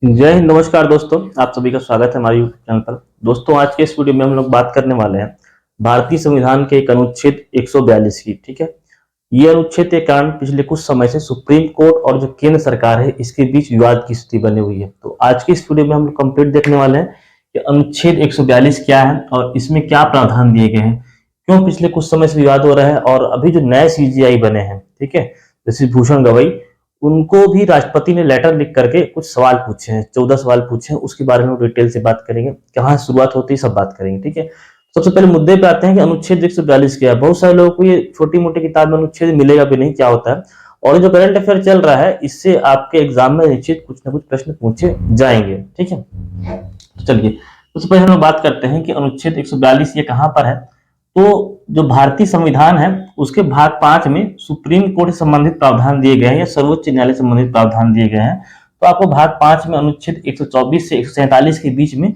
जय हिंद। नमस्कार दोस्तों, आप सभी का स्वागत है हमारे यूट्यूब चैनल पर। दोस्तों, आज के इस वीडियो में हम लोग बात करने वाले हैं भारतीय संविधान के एक अनुच्छेद 142 की। ठीक है, ये अनुच्छेद के कारण पिछले कुछ समय से सुप्रीम कोर्ट और जो केंद्र सरकार है इसके बीच विवाद की स्थिति बनी हुई है। तो आज की इस वीडियो में हम लोग कंप्लीट देखने वाले हैं कि अनुच्छेद 142 क्या है और इसमें क्या प्रावधान दिए गए हैं, क्यों पिछले कुछ समय से विवाद हो रहा है और अभी जो नए सीजीआई बने हैं, ठीक है, जैसे भूषण गवई, उनको भी राष्ट्रपति ने लेटर लिख करके कुछ सवाल पूछे हैं, 14 सवाल पूछे हैं। उसके बारे में डिटेल से बात करेंगे, कहाँ शुरुआत होती है सब बात करेंगे। ठीक है, सबसे पहले मुद्दे पे आते हैं कि अनुच्छेद 142 क्या है। बहुत सारे लोगों को ये छोटी मोटी किताब में अनुच्छेद मिलेगा भी नहीं क्या होता है, और जो करंट अफेयर चल रहा है इससे आपके एग्जाम में निश्चित कुछ ना कुछ प्रश्न पूछे जाएंगे। ठीक है, तो चलिए सबसे पहले हम लोग बात करते हैं कि अनुच्छेद 142 ये कहाँ पर है। तो जो भारतीय संविधान है उसके भाग 5 में सुप्रीम कोर्ट से संबंधित प्रावधान दिए गए हैं या सर्वोच्च न्यायालय से संबंधित प्रावधान दिए गए हैं। तो आपको भाग 5 में अनुच्छेद 124 से 147 के बीच में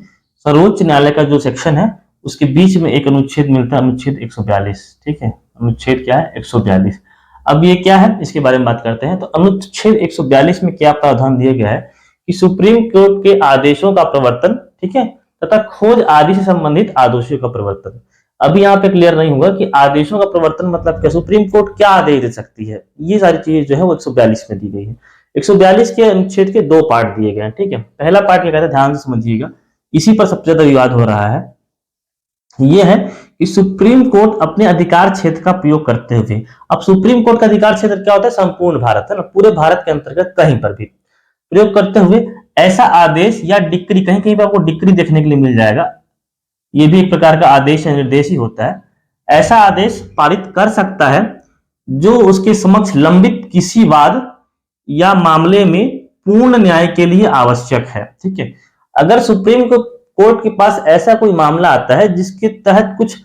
सर्वोच्च न्यायालय का जो सेक्शन है उसके बीच में एक अनुच्छेद मिलता है, अनुच्छेद 142। ठीक है, अनुच्छेद क्या है? 142। अब ये क्या है इसके बारे में बात करते हैं। तो अनुच्छेद 142 में क्या प्रावधान दिया गया है कि सुप्रीम कोर्ट के आदेशों का प्रवर्तन, ठीक है, तथा खोज आदि से संबंधित आदेशों का प्रवर्तन। अभी यहाँ पे क्लियर नहीं होगा कि आदेशों का प्रवर्तन मतलब क्या, सुप्रीम कोर्ट क्या आदेश दे सकती है। ये सारी चीजें जो है वो 142 में दी गई है। 142 के अनुच्छेद के दो पार्ट दिए गए हैं। ठीक है, पहला पार्ट क्या कहता है, ध्यान से समझिएगा, इसी पर सबसे ज्यादा विवाद हो रहा है। ये है कि सुप्रीम कोर्ट अपने अधिकार क्षेत्र का प्रयोग करते हुए, अब सुप्रीम कोर्ट का अधिकार क्षेत्र क्या होता है? संपूर्ण भारत है ना, पूरे भारत के अंतर्गत कहीं पर भी प्रयोग करते हुए ऐसा आदेश या डिक्री, कहीं कहीं पर आपको डिक्री देखने के लिए मिल जाएगा, ये भी एक प्रकार का आदेश या निर्देश ही होता है, ऐसा आदेश पारित कर सकता है जो उसके समक्ष लंबित किसी वाद या मामले में पूर्ण न्याय के लिए आवश्यक है। ठीक है, अगर सुप्रीम कोर्ट के पास ऐसा कोई मामला आता है जिसके तहत कुछ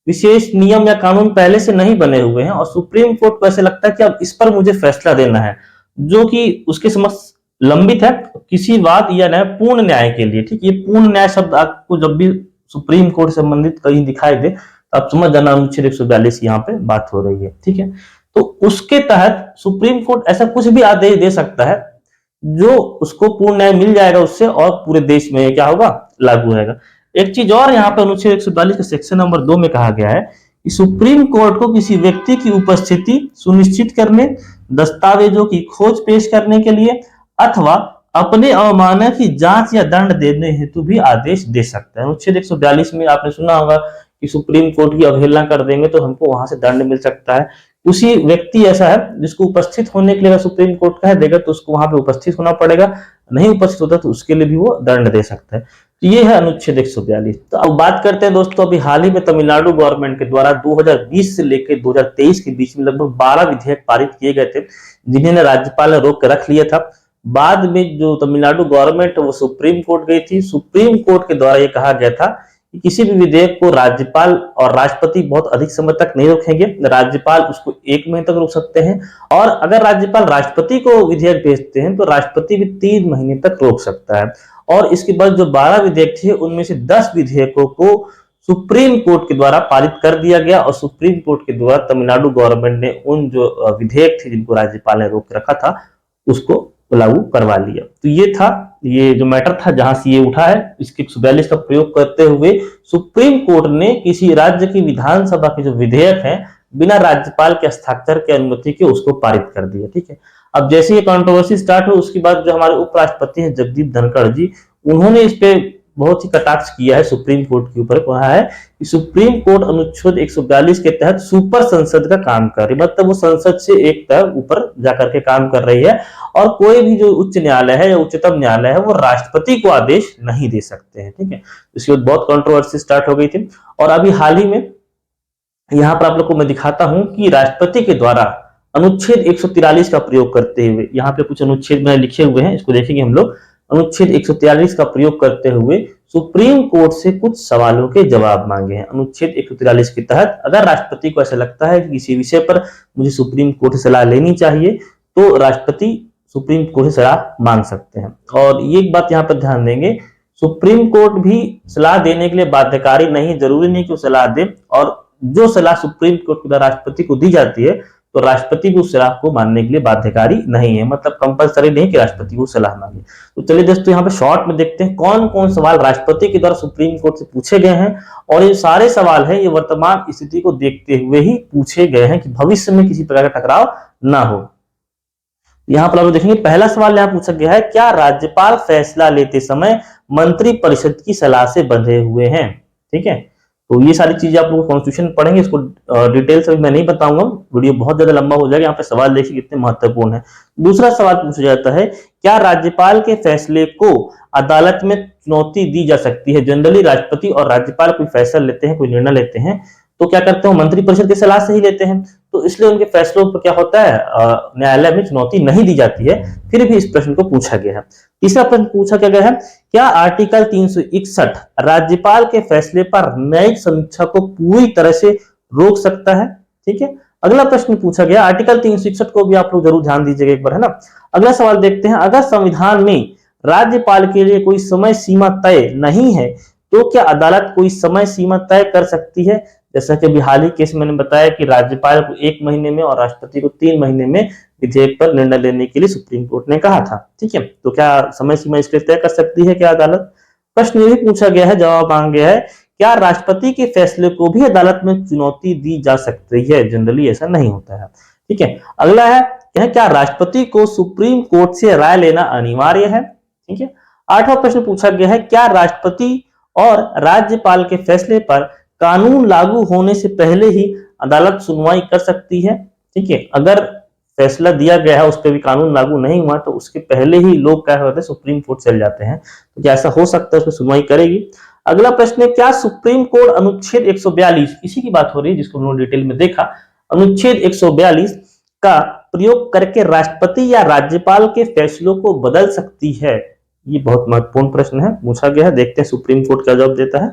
विशेष नियम या कानून पहले से नहीं बने हुए हैं और सुप्रीम कोर्ट को ऐसे लगता है कि अब इस पर मुझे फैसला देना है जो कि उसके समक्ष लंबित है किसी वाद या न्याय, पूर्ण न्याय के लिए। ठीक, ये पूर्ण न्याय शब्द आपको जब भी सुप्रीम कोर्ट से संबंधित कहीं दिखाई दे तो आप समझ जाना अनुच्छेद 142 यहाँ पे बात हो रही है। ठीक है, तो उसके तहत सुप्रीम कोर्ट ऐसा कुछ भी आदेश दे सकता है जो उसको पूर्ण न्याय मिल जाएगा उससे और पूरे देश में क्या होगा, लागू होगा। एक चीज और यहाँ पे अनुच्छेद 142 के सेक्शन नंबर 2 में कहा गया है कि सुप्रीम कोर्ट को किसी व्यक्ति की उपस्थिति सुनिश्चित करने, दस्तावेजों की खोज पेश करने के लिए अथवा अपने अवमानना की जांच या दंड देने हेतु भी आदेश दे सकता है। अनुच्छेद 142 में आपने सुना होगा कि सुप्रीम कोर्ट की अवहेलना कर देंगे तो हमको वहां से दंड मिल सकता है। उसी व्यक्ति ऐसा है जिसको उपस्थित होने के लिए अगर सुप्रीम कोर्ट कह देगा तो उसको वहां पे उपस्थित होना पड़ेगा, नहीं उपस्थित होता तो उसके लिए भी वो दंड दे सकता है। तो ये है अनुच्छेद 142। तो अब बात करते हैं दोस्तों, अभी हाल ही में तमिलनाडु गवर्नमेंट के द्वारा 2020 से लेकर 2023 के बीच में लगभग 12 विधेयक पारित किए गए थे जिन्हें राज्यपाल ने रोक कर रख लिया था। बाद में जो तमिलनाडु गवर्नमेंट वो सुप्रीम कोर्ट गई थी, सुप्रीम कोर्ट के द्वारा ये कहा गया था कि किसी भी विधेयक को राज्यपाल और राष्ट्रपति बहुत अधिक समय तक नहीं रोकेंगे, राज्यपाल उसको 1 महीने तक रोक सकते हैं और अगर राज्यपाल राष्ट्रपति को विधेयक भेजते हैं तो राष्ट्रपति भी 3 महीने तक रोक सकता है। और इसके बाद जो 12 विधेयक थे उनमें से 10 विधेयकों को सुप्रीम कोर्ट के द्वारा पारित कर दिया गया और सुप्रीम कोर्ट के द्वारा तमिलनाडु गवर्नमेंट ने उन जो विधेयक थे जिनको राज्यपाल ने रोक रखा था उसको लागू करवा लिया। तो ये था, ये जो मैटर था जहां से ये उठा है, इसके 142 का प्रयोग करते हुए सुप्रीम कोर्ट ने किसी राज्य की विधानसभा के जो विधेयक है बिना राज्यपाल के हस्ताक्षर के अनुमति के उसको पारित कर दिया। ठीक है, अब जैसे ये कंट्रोवर्सी स्टार्ट हुई उसके बाद जो हमारे उपराष्ट्रपति हैं जगदीप धनखड़ जी, उन्होंने इस पे बहुत ही कटाक्ष किया है सुप्रीम कोर्ट के ऊपर। कहा है कि सुप्रीम कोर्ट अनुच्छेद 142 के तहत सुपर संसद का काम कर रही, मतलब वो संसद से एक तरह ऊपर जाकर के काम कर रही है और कोई भी जो उच्च न्यायालय है या उच्चतम न्यायालय है वो राष्ट्रपति को आदेश नहीं दे सकते हैं। ठीक है, इसके बाद बहुत कंट्रोवर्सी स्टार्ट हो गई थी और अभी हाल ही में यहाँ पर आप लोग को मैं दिखाता हूं कि राष्ट्रपति के द्वारा अनुच्छेद 143 का प्रयोग करते हुए, यहाँ पे कुछ अनुच्छेद में लिखे हुए हैं, इसको देखेंगे हम लोग। अनुच्छेद 143 का प्रयोग करते हुए सुप्रीम कोर्ट से कुछ सवालों के जवाब मांगे हैं। अनुच्छेद 143 के तहत अगर राष्ट्रपति को ऐसा लगता है कि किसी विषय पर मुझे सुप्रीम कोर्ट से सलाह लेनी चाहिए तो राष्ट्रपति सुप्रीम कोर्ट से सलाह मांग सकते हैं। और ये एक बात यहाँ पर ध्यान देंगे, सुप्रीम कोर्ट भी सलाह देने के लिए बाध्यकारी नहीं, जरूरी नहीं कि वो सलाह दे, और जो सलाह सुप्रीम कोर्ट के द्वारा राष्ट्रपति को दी जाती है तो राष्ट्रपति भी उस सलाह को मानने के लिए बाध्यकारी नहीं है, मतलब कंपलसरी नहीं कि राष्ट्रपति को सलाह मांगे। तो चलिए दोस्तों यहाँ पे शॉर्ट में देखते हैं कौन कौन सवाल राष्ट्रपति के द्वारा सुप्रीम कोर्ट से पूछे गए हैं, और ये सारे सवाल है ये वर्तमान स्थिति को देखते हुए ही पूछे गए हैं कि भविष्य में किसी प्रकार का टकराव ना हो। यहाँ पर आप देखेंगे पहला सवाल यहाँ पूछा गया है, क्या राज्यपाल फैसला लेते समय मंत्रिपरिषद की सलाह से बंधे हुए हैं। ठीक है, तो ये सारी चीजें आप लोग कॉन्स्टिट्यूशन पढ़ेंगे, इसको डिटेल से मैं नहीं बताऊंगा, वीडियो बहुत ज्यादा लंबा हो जाएगा। यहाँ पे सवाल देखिए कितने महत्वपूर्ण है। दूसरा सवाल पूछा जाता है, क्या राज्यपाल के फैसले को अदालत में चुनौती दी जा सकती है। जनरली राष्ट्रपति और राज्यपाल कोई फैसला लेते हैं, कोई निर्णय लेते हैं, तो क्या करते हैं, मंत्रिपरिषद की सलाह से ही लेते हैं, तो इसलिए उनके फैसलों पर क्या होता है, न्यायालय में चुनौती नहीं दी जाती है। फिर भी इस प्रश्न को पूछा गया है। तीसरा प्रश्न पूछा गया है, क्या आर्टिकल 361 राज्यपाल के फैसले पर न्यायिक समीक्षा को पूरी तरह से रोक सकता है। ठीक है, अगला प्रश्न पूछा गया, आर्टिकल 361 को भी आप लोग जरूर ध्यान दीजिएगा एक बार, है ना। अगला सवाल देखते हैं, अगर संविधान में राज्यपाल के लिए कोई समय सीमा तय नहीं है तो क्या अदालत कोई समय सीमा तय कर सकती है। जैसा कि अभी हाल ही केस मैंने बताया कि राज्यपाल को 1 महीने में और राष्ट्रपति को 3 महीने में विधेयक पर निर्णय लेने के लिए सुप्रीम कोर्ट ने कहा था। ठीक है, तो क्या समय सीमा इसके तय कर सकती है क्या अदालत। प्रश्न ये भी पूछा गया है, जवाब मांगा गया है, क्या राष्ट्रपति के फैसले को भी अदालत में चुनौती दी जा सकती है। जनरली ऐसा नहीं होता है। ठीक है, अगला है क्या राष्ट्रपति को सुप्रीम कोर्ट से राय लेना अनिवार्य है। ठीक है, 8वां प्रश्न पूछा गया है, क्या राष्ट्रपति और राज्यपाल के फैसले पर कानून लागू होने से पहले ही अदालत सुनवाई कर सकती है। ठीक है, अगर फैसला दिया गया है उस पर भी कानून लागू नहीं हुआ तो उसके पहले ही लोग क्या होते हैं, सुप्रीम कोर्ट चले जाते हैं, तो क्या ऐसा हो सकता है, उसमें सुनवाई करेगी। अगला प्रश्न है, क्या सुप्रीम कोर्ट अनुच्छेद 142, इसी की बात हो रही है जिसको हम लोग डिटेल में देखा, अनुच्छेद 142 का प्रयोग करके राष्ट्रपति या राज्यपाल के फैसलों को बदल सकती है। ये बहुत महत्वपूर्ण प्रश्न है, पूछा गया है, देखते हैं सुप्रीम कोर्ट क्या जवाब देता है।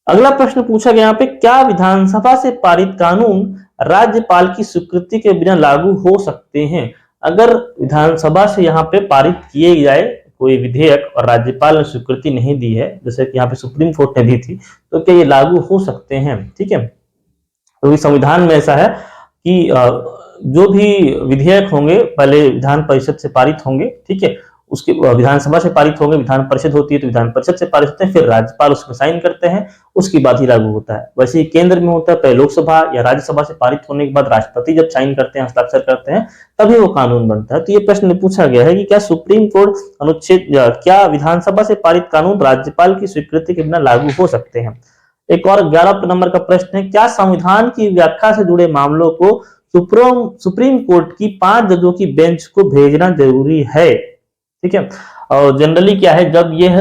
अगला प्रश्न पूछा गया यहाँ पे, क्या विधानसभा से पारित कानून राज्यपाल की स्वीकृति के बिना लागू हो सकते हैं। अगर विधानसभा से यहाँ पे पारित किए जाए कोई विधेयक और राज्यपाल ने स्वीकृति नहीं दी है, जैसे कि यहाँ पे सुप्रीम कोर्ट ने दी थी, तो क्या ये लागू हो सकते हैं। ठीक है, तो संविधान में ऐसा है कि जो भी विधेयक होंगे पहले विधान परिषद से पारित होंगे। ठीक है, उसके विधानसभा से पारित होंगे, विधान परिषद होती है तो विधान परिषद से पारित होते हैं, फिर राज्यपाल उसमें साइन करते हैं, उसके बाद ही लागू होता है। वैसे ही केंद्र में होता है, पहले लोकसभा या राज्यसभा से पारित होने के बाद राष्ट्रपति जब साइन करते हैं, हस्ताक्षर करते हैं, तभी वो कानून बनता है। तो ये प्रश्न पूछा गया है कि क्या सुप्रीम कोर्ट अनुच्छेद, क्या विधानसभा से पारित कानून राज्यपाल की स्वीकृति के बिना लागू हो सकते हैं। एक और 11 नंबर का प्रश्न है, क्या संविधान की व्याख्या से जुड़े मामलों को सुप्रीम कोर्ट की 5 जजों की बेंच को भेजना जरूरी है। ठीक है, और जनरली क्या है, जब यह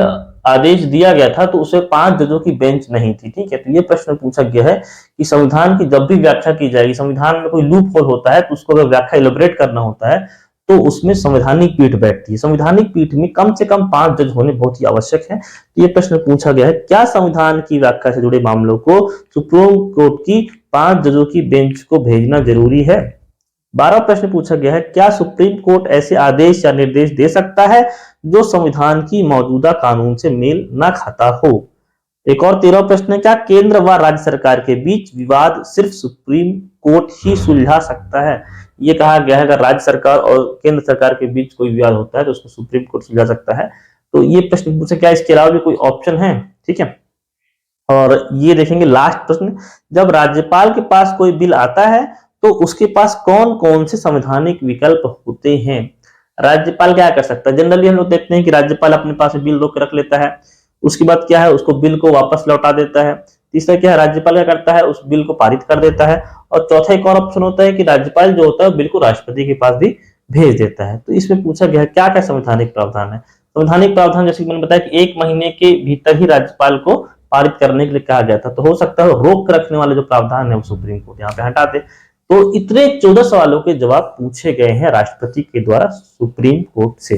आदेश दिया गया था तो उसे 5 जजों की बेंच नहीं थी। ठीक है, तो ये प्रश्न पूछा गया है कि संविधान की जब भी व्याख्या की जाएगी, संविधान में कोई लूप होल होता है तो उसको अगर व्याख्या इलेबोरेट करना होता है तो उसमें संवैधानिक पीठ बैठती है। संवैधानिक पीठ में कम से कम 5 जज होने बहुत ही आवश्यक है। तो ये प्रश्न पूछा गया है, क्या संविधान की व्याख्या से जुड़े मामलों को सुप्रीम कोर्ट की 5 जजों की बेंच को भेजना जरूरी है। 12वां प्रश्न पूछा गया है, क्या सुप्रीम कोर्ट ऐसे आदेश या निर्देश दे सकता है जो संविधान की मौजूदा कानून से मेल न खाता हो। एक और 13वां प्रश्न है, क्या केंद्र व राज्य सरकार के बीच विवाद सिर्फ सुप्रीम कोर्ट ही सुलझा सकता है। ये कहा गया है, अगर राज्य सरकार और केंद्र सरकार के बीच कोई विवाद होता है तो उसको सुप्रीम कोर्ट सुलझा सकता है। तो ये प्रश्न पूछा, क्या इसके अलावा भी कोई ऑप्शन है। ठीक है, और ये देखेंगे लास्ट प्रश्न, जब राज्यपाल के पास कोई बिल आता है तो उसके पास कौन कौन से संवैधानिक विकल्प होते हैं। राज्यपाल क्या कर सकता है, जनरली हम लोग देखते हैं कि राज्यपाल अपने पास बिल रोक रख लेता है, उसके बाद क्या है, उसको बिल को वापस लौटा देता है। तीसरा क्या है, राज्यपाल क्या करता है, उस बिल को पारित कर देता है। और चौथा एक और ऑप्शन होता है कि राज्यपाल जो होता है बिल को राष्ट्रपति के पास भी भेज देता है। तो इसमें पूछा गया क्या क्या संवैधानिक प्रावधान है। संवैधानिक प्रावधान जैसे मैंने बताया कि 1 महीने के भीतर ही राज्यपाल को पारित करने के लिए कहा गया था, तो हो सकता है रोक रखने वाले जो प्रावधान है वो सुप्रीम कोर्ट यहाँ पे हटा दे। तो इतने 14 सवालों के जवाब पूछे गए हैं राष्ट्रपति के द्वारा सुप्रीम कोर्ट से।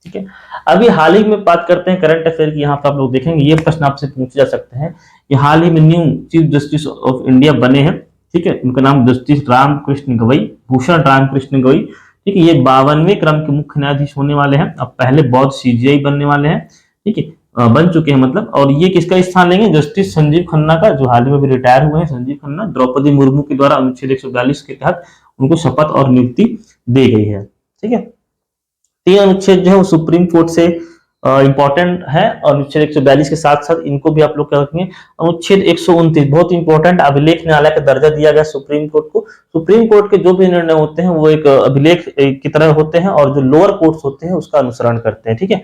ठीक है, अभी हाल ही में बात करते हैं करंट अफेयर की। यहाँ पर आप लोग देखेंगे ये प्रश्न आपसे पूछे जा सकते हैं कि हाल ही में new chief justice of India बने हैं। ठीक है, उनका नाम जस्टिस रामकृष्ण गवई, भूषण रामकृष्ण गवई। ठीक है, ये 52वें क्रम के मुख्य न्यायाधीश होने वाले हैं। अब पहले बहुत सीजीआई बनने वाले हैं। ठीक है, बन चुके हैं मतलब। और ये किसका स्थान लेंगे, जस्टिस संजीव खन्ना का, जो हाल ही में भी रिटायर हुए हैं। संजीव खन्ना द्रौपदी मुर्मू के द्वारा अनुच्छेद 142 के तहत उनको शपथ और नियुक्ति दी गई है। ठीक है, तीन अनुच्छेद जो है वो सुप्रीम कोर्ट से इंपॉर्टेंट है और अनुच्छेद 142 के साथ साथ इनको भी आप लोग क्या रखेंगे। अनुच्छेद 129 बहुत इंपॉर्टेंट, अभिलेख न्यायालय का दर्जा दिया गया सुप्रीम कोर्ट को। सुप्रीम कोर्ट के जो भी निर्णय होते हैं वो एक अभिलेख की तरह होते हैं और जो लोअर कोर्ट्स होते हैं उसका अनुसरण करते हैं। ठीक है,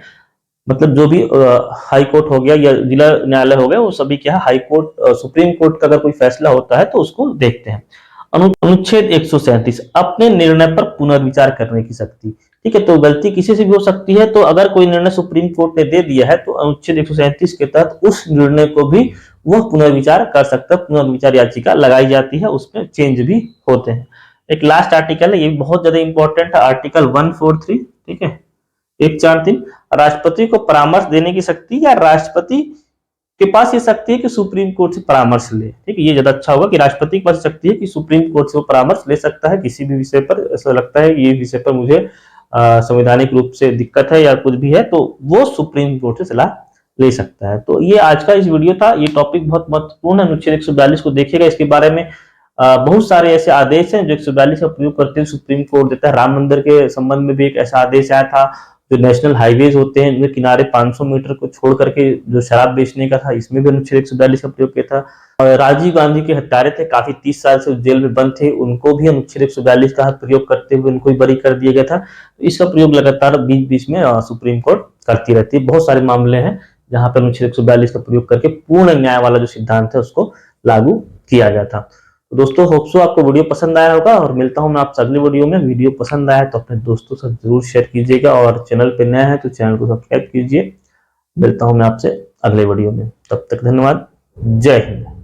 मतलब जो भी हाई कोर्ट हो गया या जिला न्यायालय हो गया वो सभी क्या है, हाई कोर्ट सुप्रीम कोर्ट का अगर कोई फैसला होता है तो उसको देखते हैं। अनुच्छेद 137 अपने निर्णय पर पुनर्विचार करने की शक्ति। ठीक है, तो गलती किसी से भी हो सकती है, तो अगर कोई निर्णय सुप्रीम कोर्ट ने दे दिया है तो अनुच्छेद 137 के तहत उस निर्णय को भी वह पुनर्विचार कर सकता है, पुनर्विचार याचिका लगाई जाती है, उसमें चेंज भी होते हैं। एक लास्ट आर्टिकल है, ये बहुत ज्यादा इंपॉर्टेंट है, आर्टिकल 143। ठीक है, 143 राष्ट्रपति को परामर्श देने की शक्ति या राष्ट्रपति के पास ये शक्ति है कि सुप्रीम कोर्ट से परामर्श ले। ठीक है, ये ज्यादा अच्छा होगा कि राष्ट्रपति के पास शक्ति है कि सुप्रीम कोर्ट से वो परामर्श ले सकता है किसी भी विषय पर। ऐसा लगता है ये विषय पर मुझे संवैधानिक रूप से दिक्कत है या कुछ भी है तो वो सुप्रीम कोर्ट से सलाह ले सकता है। तो ये आज का इस वीडियो था, ये टॉपिक बहुत महत्वपूर्ण है। अनुच्छेद 142 को देखिएगा, इसके बारे में बहुत सारे ऐसे आदेश हैं जो 142 का प्रयोग करते हुए सुप्रीम कोर्ट देता है। राम मंदिर के संबंध में भी एक ऐसा आदेश आया था। जो नेशनल हाईवेज होते हैं उनके किनारे 500 मीटर को छोड़ करके जो शराब बेचने का था, इसमें भी अनुच्छेद 142 का प्रयोग किया था। और राजीव गांधी के हत्यारे थे, काफी 30 साल से जेल में बंद थे, उनको भी अनुच्छेद 142 का प्रयोग करते हुए उनको भी बरी कर दिया गया था। इसका प्रयोग लगातार बीच बीच में सुप्रीम कोर्ट करती रहती है। बहुत सारे मामले हैं जहां पर अनुच्छेद 142 का प्रयोग करके पूर्ण न्याय वाला जो सिद्धांत है उसको लागू किया गया था। तो दोस्तों होप सो आपको वीडियो पसंद आया होगा और मिलता हूं मैं आपसे अगले वीडियो में। वीडियो पसंद आया तो अपने दोस्तों से जरूर शेयर कीजिएगा और चैनल पे नया है तो चैनल को सब्सक्राइब कीजिए। मिलता हूं मैं आपसे अगले वीडियो में, तब तक धन्यवाद, जय हिंद।